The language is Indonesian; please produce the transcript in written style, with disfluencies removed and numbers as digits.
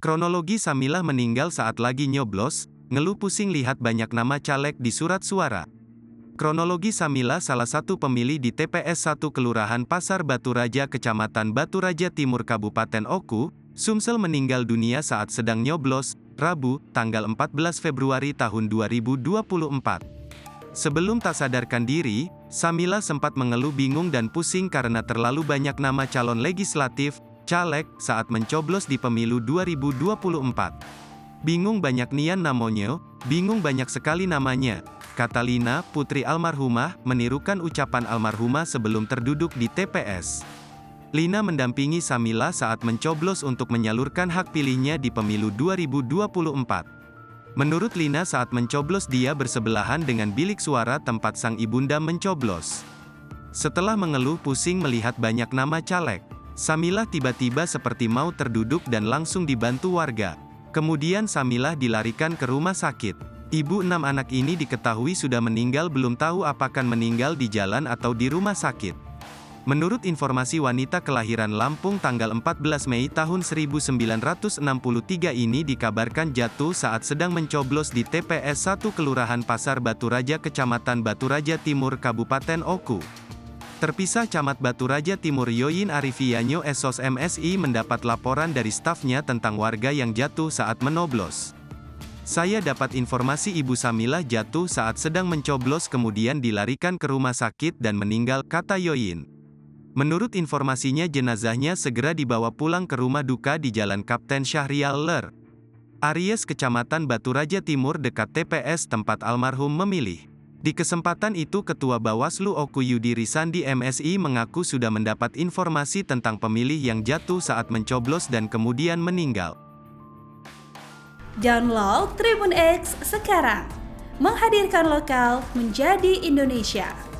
Kronologi Samilah meninggal saat lagi nyoblos, ngeluh pusing lihat banyak nama caleg di surat suara. Kronologi Samilah salah satu pemilih di TPS 1 Kelurahan Pasar Baturaja Kecamatan Baturaja Timur Kabupaten Oku, Sumsel meninggal dunia saat sedang nyoblos, Rabu, tanggal 14 Februari tahun 2024. Sebelum tak sadarkan diri, Samilah sempat mengeluh bingung dan pusing karena terlalu banyak nama calon legislatif, caleg, saat mencoblos di pemilu 2024. Bingung banyak nian namanya, bingung banyak sekali namanya, kata Lina, putri almarhumah, menirukan ucapan almarhumah sebelum terduduk di TPS. Lina mendampingi Samilah saat mencoblos untuk menyalurkan hak pilihnya di pemilu 2024. Menurut Lina saat mencoblos dia bersebelahan dengan bilik suara tempat sang ibunda mencoblos. Setelah mengeluh pusing melihat banyak nama caleg, Samilah tiba-tiba seperti mau terduduk dan langsung dibantu warga. Kemudian Samilah dilarikan ke rumah sakit. Ibu 6 anak ini diketahui sudah meninggal, belum tahu apakah meninggal di jalan atau di rumah sakit. Menurut informasi wanita kelahiran Lampung tanggal 14 Mei tahun 1963 ini dikabarkan jatuh saat sedang mencoblos di TPS 1 Kelurahan Pasar Baturaja Kecamatan Baturaja Timur Kabupaten Oku. Terpisah Camat Baturaja Timur Yoyin Arifianyo Esos MSI mendapat laporan dari stafnya tentang warga yang jatuh saat menoblos. Saya dapat informasi Ibu Samilah jatuh saat sedang mencoblos kemudian dilarikan ke rumah sakit dan meninggal, kata Yoyin. Menurut informasinya jenazahnya segera dibawa pulang ke rumah duka di Jalan Kapten Syahrial Ler, Aries Kecamatan Baturaja Timur dekat TPS tempat almarhum memilih. Di kesempatan itu Ketua Bawaslu Oku Yudi Risandi MSI mengaku sudah mendapat informasi tentang pemilih yang jatuh saat mencoblos dan kemudian meninggal. Download Tribun X sekarang, menghadirkan lokal menjadi Indonesia.